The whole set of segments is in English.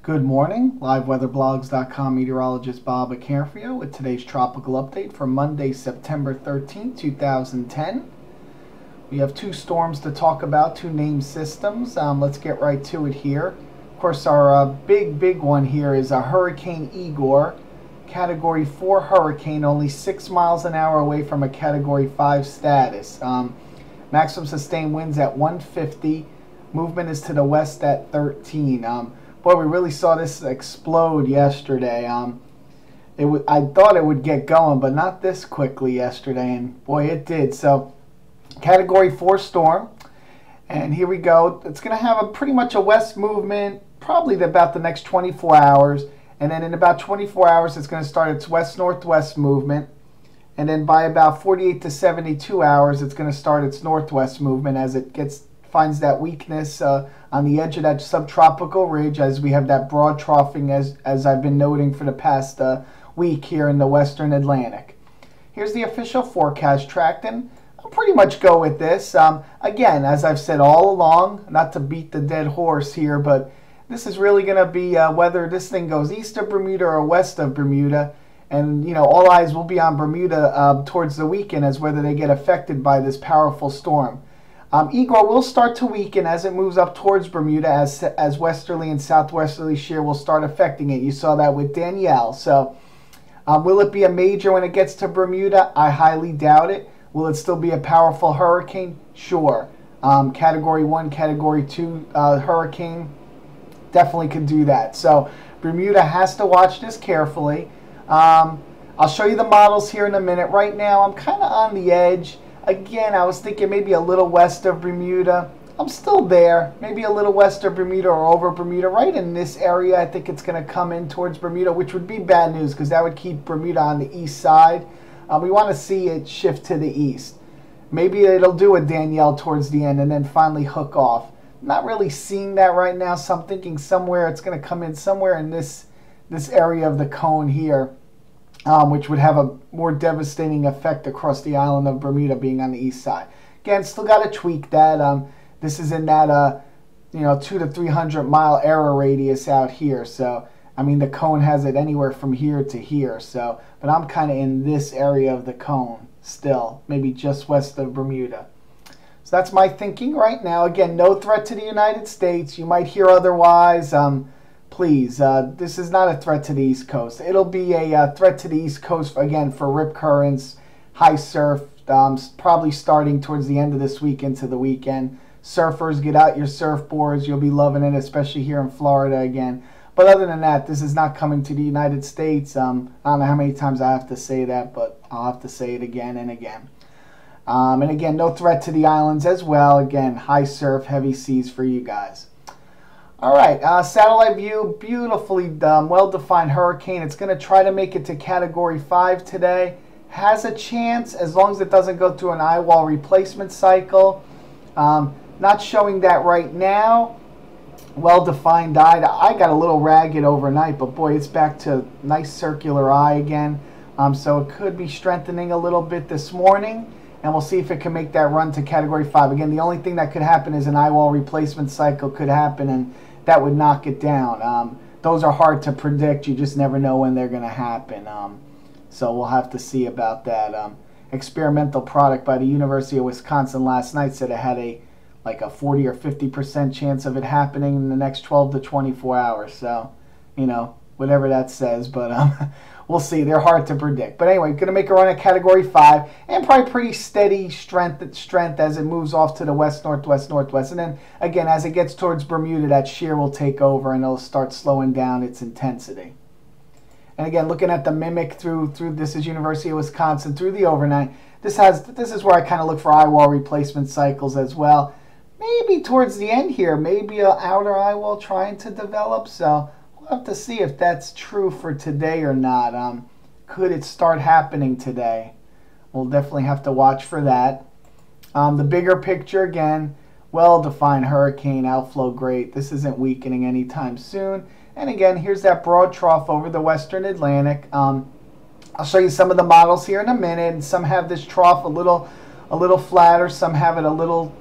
Good morning, liveweatherblogs.com meteorologist Bob Acarfio with today's tropical update for Monday, September 13th, 2010. We have two storms to talk about, two named systems. Let's get right to it here. Of course, our big one here is a Hurricane Igor, Category 4 hurricane, only 6 miles an hour away from a Category 5 status. Maximum sustained winds at 150. Movement is to the west at 13. Boy, we really saw this explode yesterday. I thought it would get going, but not this quickly yesterday, and boy, it did. So, Category 4 storm, and here we go. It's going to have pretty much a west movement, probably about the next 24 hours, and then in about 24 hours, it's going to start its west-northwest movement, and then by about 48 to 72 hours, it's going to start its northwest movement as it finds that weakness on the edge of that subtropical ridge, as we have that broad troughing as I've been noting for the past week here in the western Atlantic. Here's the official forecast track, and I'll pretty much go with this. Again, as I've said all along, not to beat the dead horse here, but this is really going to be whether this thing goes east of Bermuda or west of Bermuda. And, you know, all eyes will be on Bermuda towards the weekend as whether they get affected by this powerful storm. Igor will start to weaken as it moves up towards Bermuda as westerly and southwesterly shear will start affecting it. You saw that with Danielle. So will it be a major when it gets to Bermuda? I highly doubt it. Will it still be a powerful hurricane? Sure. Category 1, Category 2 hurricane definitely could do that. So Bermuda has to watch this carefully. I'll show you the models here in a minute. Right now I'm kind of on the edge. Again, I was thinking maybe a little west of Bermuda. I'm still there. Maybe a little west of Bermuda or over Bermuda. Right in this area, I think it's going to come in towards Bermuda, which would be bad news because that would keep Bermuda on the east side. We want to see it shift to the east. Maybe it'll do a Danielle towards the end and then finally hook off. Not really seeing that right now, so I'm thinking somewhere it's going to come in somewhere in this area of the cone here. Which would have a more devastating effect across the island of Bermuda being on the east side. Again, still got to tweak that. This is in that 200 to 300 mile error radius out here. So, I mean, the cone has it anywhere from here to here. So, but I'm kind of in this area of the cone still, maybe just west of Bermuda. So that's my thinking right now. Again, no threat to the United States. You might hear otherwise. Please, this is not a threat to the East Coast. It'll be a threat to the East Coast, again, for rip currents, high surf, probably starting towards the end of this week into the weekend. Surfers, get out your surfboards. You'll be loving it, especially here in Florida again. But other than that, this is not coming to the United States. I don't know how many times I have to say that, but I'll have to say it again and again. And again, no threat to the islands as well. Again, high surf, heavy seas for you guys. All right, satellite view, beautifully well-defined hurricane. It's going to try to make it to Category 5 today. Has a chance as long as it doesn't go through an eye wall replacement cycle. Not showing that right now. Well-defined eye. I got a little ragged overnight, but boy, it's back to nice circular eye again. So it could be strengthening a little bit this morning. And we'll see if it can make that run to Category 5. Again, the only thing that could happen is an eye wall replacement cycle could happen, and that would knock it down. Those are hard to predict. You just never know when they're going to happen. So we'll have to see about that. Experimental product by the University of Wisconsin last night said it had a 40 or 50% chance of it happening in the next 12 to 24 hours. So, whatever that says. But we'll see. They're hard to predict. But anyway, going to make a run at Category 5 and probably pretty steady strength as it moves off to the west, northwest, northwest. And then, again, as it gets towards Bermuda, that shear will take over and it'll start slowing down its intensity. And again, looking at the mimic through this is University of Wisconsin, through the overnight, this is where I kind of look for eye wall replacement cycles as well. Maybe towards the end here, maybe an outer eye wall trying to develop. So we'll have to see if that's true for today or not. Could it start happening today? We'll definitely have to watch for that. The bigger picture, again, well-defined hurricane outflow great. This isn't weakening anytime soon. And again, here's that broad trough over the western Atlantic. I'll show you some of the models here in a minute. And some have this trough a little flatter. Some have it a little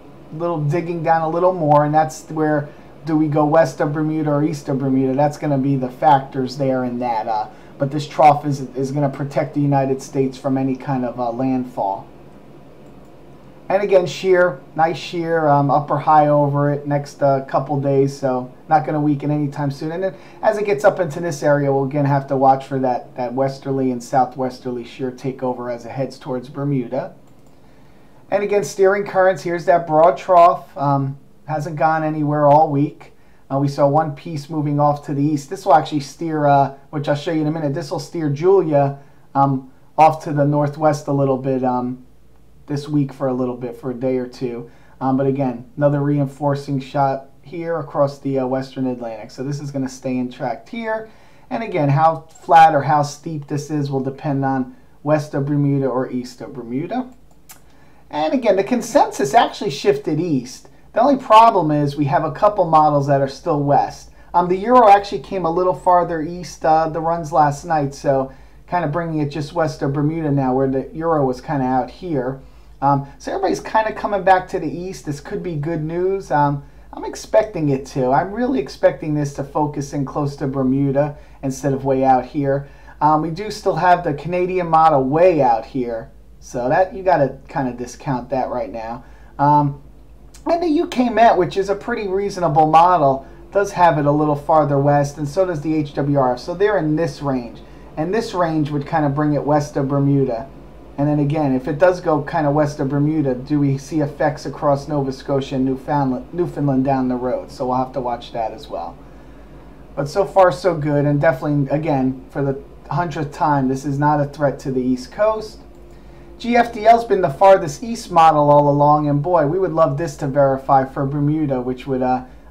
digging down a little more. And that's where do we go west of Bermuda or east of Bermuda? That's going to be the factors there in that. But this trough is going to protect the United States from any kind of landfall. And again, shear, nice shear, upper high over it next couple days, so not going to weaken anytime soon. And then as it gets up into this area, we'll again have to watch for that westerly and southwesterly shear takeover as it heads towards Bermuda. And again, steering currents, here's that broad trough. Hasn't gone anywhere all week. We saw one piece moving off to the east. This will actually steer, which I'll show you in a minute, this will steer Julia off to the northwest a little bit this week for a little bit, for a day or two. But again, another reinforcing shot here across the western Atlantic. So this is going to stay in track here. And again, how flat or how steep this is will depend on west of Bermuda or east of Bermuda. And again, the consensus actually shifted east. The only problem is we have a couple models that are still west. The Euro actually came a little farther east the runs last night, so kind of bringing it just west of Bermuda now, where the Euro was kind of out here. So everybody's kind of coming back to the east. This could be good news. I'm expecting it to. I'm really expecting this to focus in close to Bermuda instead of way out here. We do still have the Canadian model way out here, so that you got to kind of discount that right now. And the UK Met, which is a pretty reasonable model, does have it a little farther west, and so does the HWRF. So they're in this range, and this range would kind of bring it west of Bermuda. And then again, if it does go kind of west of Bermuda, do we see effects across Nova Scotia and Newfoundland down the road? So we'll have to watch that as well. But so far so good, and definitely, again, for the 100th time, this is not a threat to the East Coast. GFDL's been the farthest east model all along, and boy, we would love this to verify for Bermuda, which would,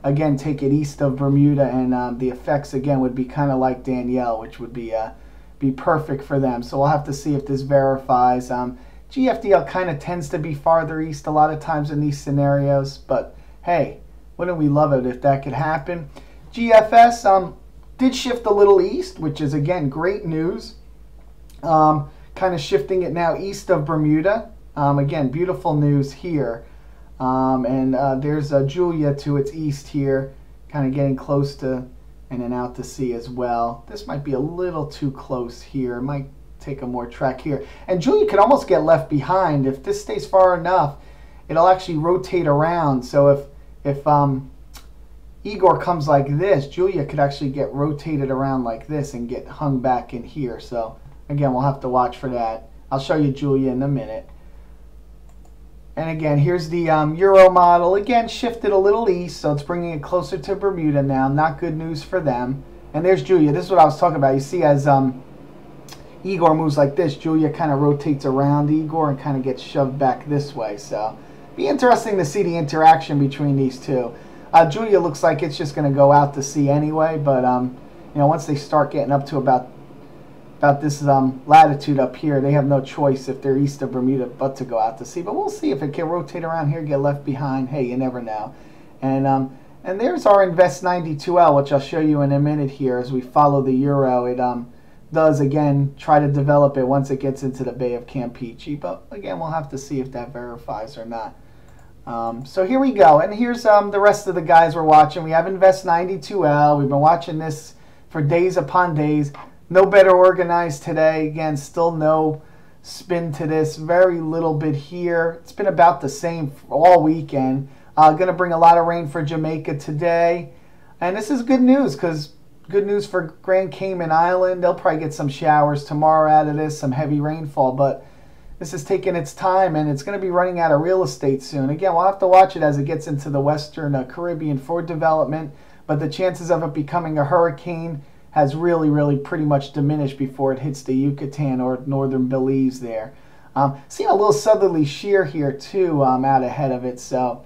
again, take it east of Bermuda, and the effects, again, would be kind of like Danielle, which would be perfect for them. So we'll have to see if this verifies. GFDL kind of tends to be farther east a lot of times in these scenarios, but hey, wouldn't we love it if that could happen? GFS did shift a little east, which is, again, great news. Kind of shifting it now east of Bermuda. Again, beautiful news here. There's Julia to its east here, kind of getting close to and then out to sea as well. This might be a little too close here. It might take a more track here. And Julia could almost get left behind. If this stays far enough, it'll actually rotate around. So if Igor comes like this, Julia could actually get rotated around like this and get hung back in here. So again, we'll have to watch for that. I'll show you Julia in a minute. And again, here's the Euro model. Again, shifted a little east, so it's bringing it closer to Bermuda now. Not good news for them. And there's Julia. This is what I was talking about. You see, as Igor moves like this, Julia kind of rotates around Igor and kind of gets shoved back this way. So be interesting to see the interaction between these two. Julia looks like it's just going to go out to sea anyway, but you know, once they start getting up to about this latitude up here, they have no choice if they're east of Bermuda but to go out to sea. But we'll see if it can rotate around here, get left behind. Hey, you never know. And there's our Invest 92L, which I'll show you in a minute here as we follow the Euro. It does, again, try to develop it once it gets into the Bay of Campeche. But, again, we'll have to see if that verifies or not. So here we go. And here's the rest of the guys we're watching. We have Invest 92L. We've been watching this for days upon days. No better organized today. Again, still no spin to this. Very little bit here. It's been about the same all weekend. Going to bring a lot of rain for Jamaica today. And this is good news, because good news for Grand Cayman Island. They'll probably get some showers tomorrow out of this, some heavy rainfall. But this is taking its time, and it's going to be running out of real estate soon. Again, we'll have to watch it as it gets into the Western Caribbean for development. But the chances of it becoming a hurricane has really pretty much diminished before it hits the Yucatan or northern Belize there. Seeing a little southerly shear here too out ahead of it. So,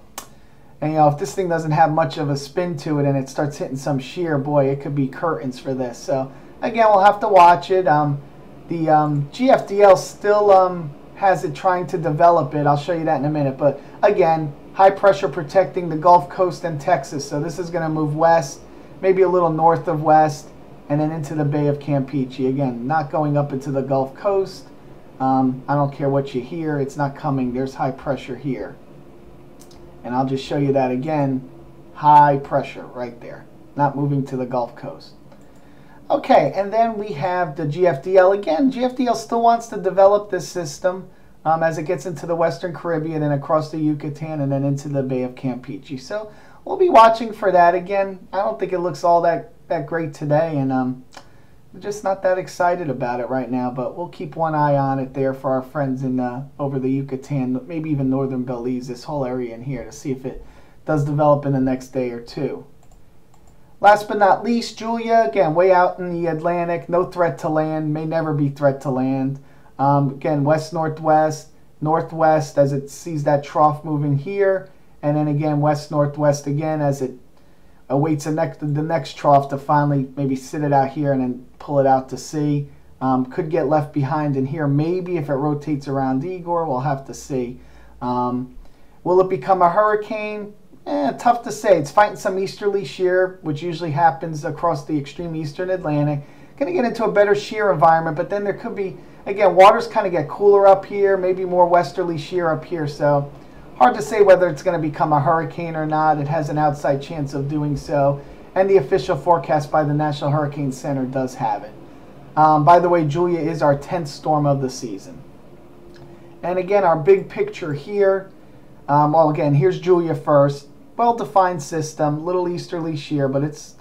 and, you know, if this thing doesn't have much of a spin to it and it starts hitting some shear, boy, it could be curtains for this. So again, we'll have to watch it. The GFDL still has it trying to develop it. I'll show you that in a minute. But again, high pressure protecting the Gulf Coast and Texas. So this is going to move west, maybe a little north of west, and then into the Bay of Campeche. Again, not going up into the Gulf Coast. I don't care what you hear. It's not coming. There's high pressure here. And I'll just show you that again high pressure right there, not moving to the Gulf Coast. Okay, and then we have the GFDL again. GFDL still wants to develop this system as it gets into the Western Caribbean and across the Yucatan and then into the Bay of Campeche. So we'll be watching for that again. I don't think it looks all that great today, and I'm just not that excited about it right now, but we'll keep one eye on it there for our friends in over the Yucatan, maybe even northern Belize, this whole area in here, to see if it does develop in the next day or two. Last but not least, Julia, again, way out in the Atlantic, no threat to land, may never be threat to land. Again, west-northwest, northwest as it sees that trough moving here, and then again west-northwest again as it awaits the next trough to finally maybe sit it out here and then pull it out to sea. Could get left behind in here, maybe if it rotates around Igor, we'll have to see. Will it become a hurricane? Tough to say. It's fighting some easterly shear, which usually happens across the extreme eastern Atlantic. Going to get into a better shear environment, but then there could be, again, waters kind of get cooler up here, maybe more westerly shear up here, so hard to say whether it's going to become a hurricane or not. It has an outside chance of doing so, and the official forecast by the National Hurricane Center does have it. By the way, Julia is our 10th storm of the season. And again, our big picture here, well, again, here's Julia first. Well-defined system, little easterly shear, but it's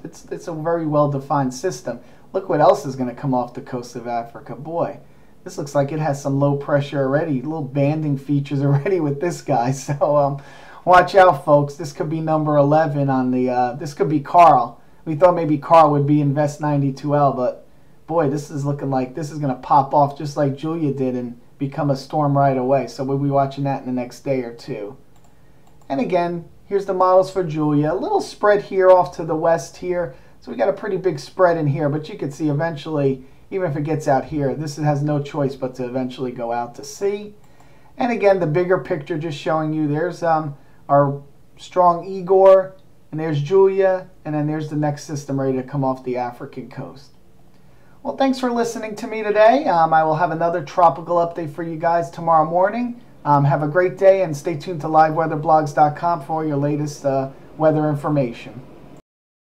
a very well-defined system. Look what else is going to come off the coast of Africa. Boy, this looks like it has some low pressure already, little banding features already with this guy. So watch out, folks. This could be number 11 on the, this could be Carl. We thought maybe Carl would be in Vest 92L, but boy, this is looking like this is going to pop off just like Julia did and become a storm right away. So we'll be watching that in the next day or two. And again, here's the models for Julia. A little spread here off to the west here. So we got a pretty big spread in here, but you can see eventually, even if it gets out here, this has no choice but to eventually go out to sea. And again, the bigger picture just showing you, there's our strong Igor, and there's Julia, and then there's the next system ready to come off the African coast. Well, thanks for listening to me today. I will have another tropical update for you guys tomorrow morning. Have a great day and stay tuned to liveweatherblogs.com for all your latest weather information.